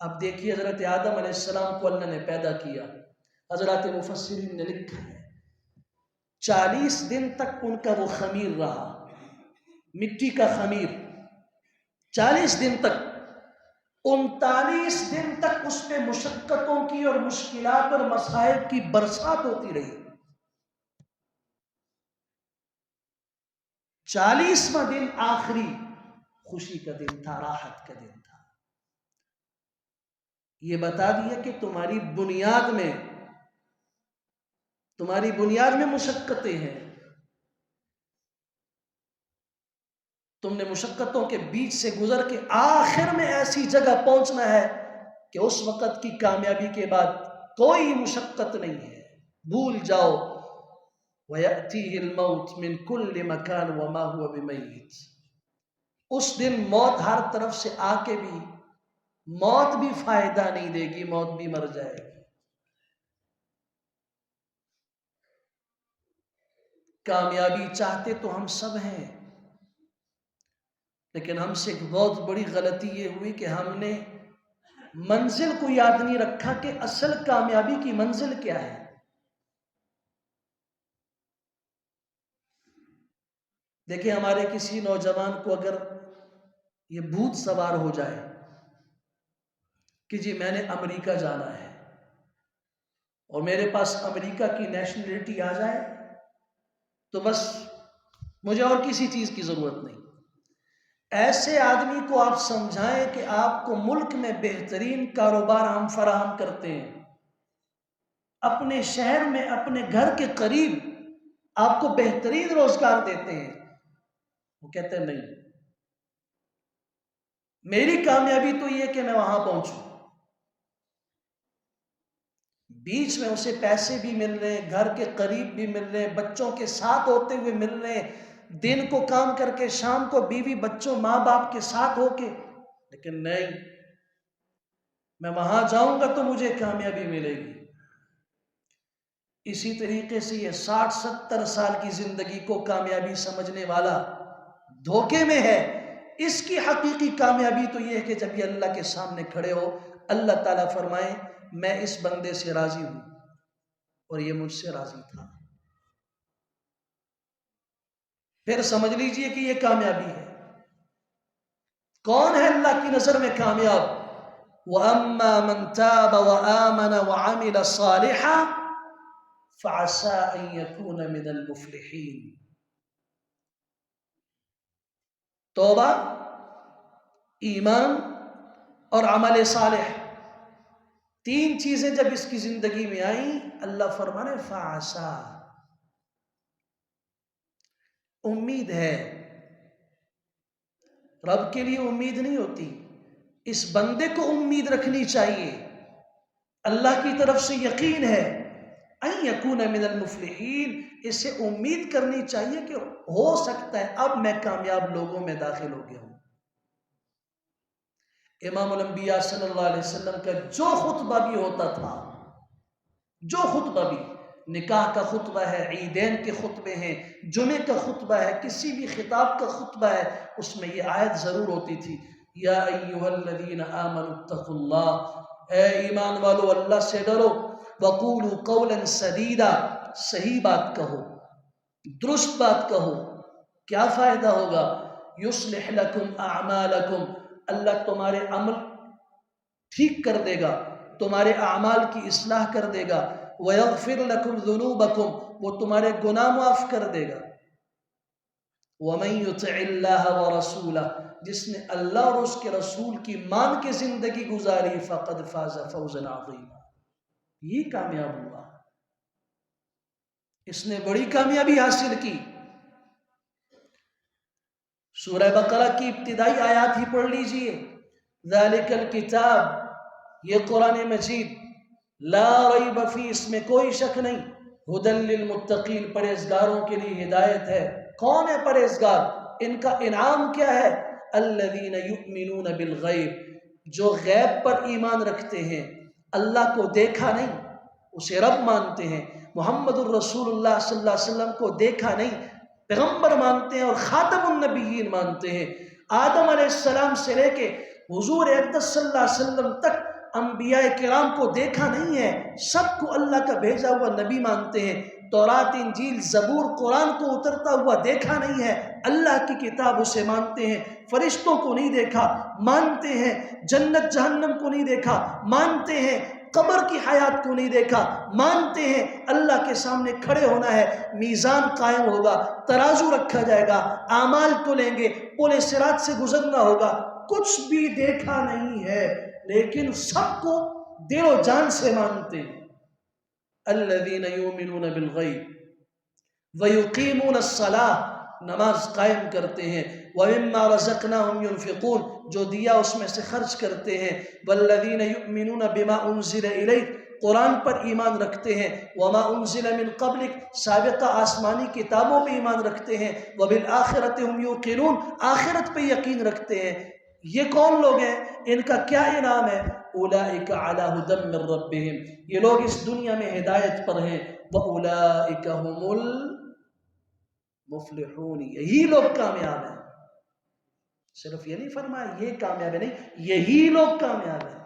اب دیکھیے حضرت آدم علیہ السلام کو اللہ نے پیدا کیا، حضرات مفسرین نے لکھا ہے 40 دن تک ان کا وہ خمیر رہا، مٹی کا خمیر 40 دن تک، 39 دن تک اس پہ مشقتوں کی اور مشکلات اور مصائب کی برسات ہوتی رہی۔ 40واں دن آخری خوشی کا دن تھا، راحت کا دن تھا۔ یہ بتا دیا کہ تمہاری بنیاد میں مشقتیں ہیں، تم نے مشقتوں کے بیچ سے گزر کے آخر میں ایسی جگہ پہنچنا ہے کہ اس وقت کی کامیابی کے بعد کوئی مشقت نہیں ہے، بھول جاؤ۔ وَيَأْتِيهِ الْمَوْتُ مِنْ كُلِّ مَكَانٍ وَمَا هُوَ بِمَيِّتٍ۔ اس دن موت ہر طرف سے آ کے بھی موت بھی فائدہ نہیں دے گی، موت بھی مر جائے گی۔ کامیابی چاہتے تو ہم سب ہیں، لیکن ہم سے ایک بہت بڑی غلطی یہ ہوئی کہ ہم نے منزل کو یاد نہیں رکھا کہ اصل کامیابی کی منزل کیا ہے۔ دیکھیں ہمارے کسی نوجوان کو اگر یہ بھوت سوار ہو جائے کہ جی میں نے امریکہ جانا ہے اور میرے پاس امریکہ کی نیشنلٹی آ جائے تو بس مجھے اور کسی چیز کی ضرورت نہیں، ایسے آدمی کو آپ سمجھائیں کہ آپ کو ملک میں بہترین کاروبار ہم فراہم کرتے ہیں، اپنے شہر میں اپنے گھر کے قریب آپ کو بہترین روزگار دیتے ہیں، وہ کہتے ہیں نہیں، میری کامیابی تو یہ کہ میں وہاں پہنچوں، بیچ میں اسے پیسے بھی مل رہے ہیں، گھر کے قریب بھی مل رہے ہیں، بچوں کے ساتھ ہوتے ہوئے مل رہے ہیں، دن کو کام کر کے شام کو بیوی بچوں ماں باپ کے ساتھ ہو کے، لیکن نہیں، میں وہاں جاؤں گا تو مجھے کامیابی ملے گی۔ اسی طریقے سے یہ 60-70 سال کی زندگی کو کامیابی سمجھنے والا دھوکے میں ہے۔ اس کی حقیقی کامیابی تو یہ ہے کہ جب یہ اللہ کے سامنے کھڑے ہو، اللہ تعالیٰ فرمائے میں اس بندے سے راضی ہوں اور یہ مجھ سے راضی تھا، پھر سمجھ لیجئے کہ یہ کامیابی ہے۔ کون ہے اللہ کی نظر میں کامیاب؟ وَأَمَّا مَن تَابَ وَآمَنَ وَعَمِلَ صَالِحًا فَعَسَىٰ أَن يَكُونَ مِنَ الْمُفْلِحِينَ۔ توبہ، ایمان اور عمل صالح، 3 چیزیں جب اس کی زندگی میں آئیں، اللہ فرمانے فَعَسَىٰ، امید ہے۔ رب کے لیے امید نہیں ہوتی، اس بندے کو امید رکھنی چاہیے، اللہ کی طرف سے یقین ہے، ان یکون من المفلحین، اسے امید کرنی چاہیے کہ ہو سکتا ہے اب میں کامیاب لوگوں میں داخل ہو گیا ہوں۔ امام الانبیاء صلی اللہ علیہ وسلم کا جو خطبہ بھی ہوتا تھا، جو خطبہ بھی، نکاح کا خطبہ ہے، عیدین کے خطبے ہیں، جمعے کا خطبہ ہے، کسی بھی خطاب کا خطبہ ہے، اس میں یہ آیت ضرور ہوتی تھی، یا ایھا الذین آمنوا اتقوا اللہ، اے ایمان والو اللہ سے ڈرو، وقولوا قولا سدیدا، صحیح بات کہو، درست بات کہو، کیا فائدہ ہوگا؟ یصلح لکم اعمالکم، اللہ تمہارے عمل ٹھیک کر دے گا، تمہارے اعمال کی اصلاح کر دے گا، وَيَغْفِرْ لَكُمْ ذُنُوبَكُمْ، وہ تمہارے گناہ معاف کر دے گا، وَمَن يُطِعِ اللَّهَ وَرَسُولَهُ، جس نے اللہ اور اس کے رسول کی مان کے زندگی گزاری، فَقَدْ فَازَ فَوْزًا عَظِيمًا، یہ کامیاب ہوا، اس نے بڑی کامیابی حاصل کی۔ سورہ بقرہ کی ابتدائی آیات ہی پڑھ لیجئے، ذَلِكَ الْكِتَابُ، یہ قرآن مجید، لا ریب فی، اس میں کوئی شک نہیں، ھدی للمتقین، پرہیزگاروں کے لیے ہدایت ہے۔ کون ہے پرہیزگار؟ ان کا انعام کیا ہے؟ الذین یؤمنون بالغیب، جو غیب پر ایمان رکھتے ہیں، اللہ کو دیکھا نہیں، اسے رب مانتے ہیں، محمد الرسول اللہ صلی اللہ علیہ وسلم کو دیکھا نہیں، پیغمبر مانتے ہیں اور خاتم النبیین مانتے ہیں، آدم علیہ السلام سے لے کے حضور اقدس صلی اللہ علیہ وسلم تک انبیاء کرام کو دیکھا نہیں ہے، سب کو اللہ کا بھیجا ہوا نبی مانتے ہیں، تورات انجیل زبور قرآن کو اترتا ہوا دیکھا نہیں ہے، اللہ کی کتاب اسے مانتے ہیں، فرشتوں کو نہیں دیکھا مانتے ہیں، جنت جہنم کو نہیں دیکھا مانتے ہیں، قبر کی حیات کو نہیں دیکھا مانتے ہیں، اللہ کے سامنے کھڑے ہونا ہے، میزان قائم ہوگا، ترازو رکھا جائے گا، اعمال تولیں گے، پل صراط سے گزرنا ہوگا، کچھ بھی دیکھا نہیں ہے لیکن سب کو دل و جان سے مانتے ہیں۔ الذین یؤمنون بالغیب ویقیمون الصلاۃ، نماز قائم کرتے ہیں، ومما رزقناہم ینفقون، جو دیا اس میں سے خرچ کرتے ہیں، والذین یؤمنون بما انزل الیک، قرآن پر ایمان رکھتے ہیں، وما انزل من قبلک، سابقہ آسمانی کتابوں پہ ایمان رکھتے ہیں، وبالآخرۃ ہم یوقنون، آخرت پہ یقین رکھتے ہیں۔ یہ کون لوگ ہیں؟ ان کا کیا انعام ہے؟ اولئک علی ھدی من ربہم، یہ لوگ اس دنیا میں ہدایت پر ہیں، واولئک ھم المفلحون، یہی لوگ کامیاب ہیں۔ صرف یہ نہیں فرمایا یہ کامیاب ہے، نہیں، یہی لوگ کامیاب ہیں۔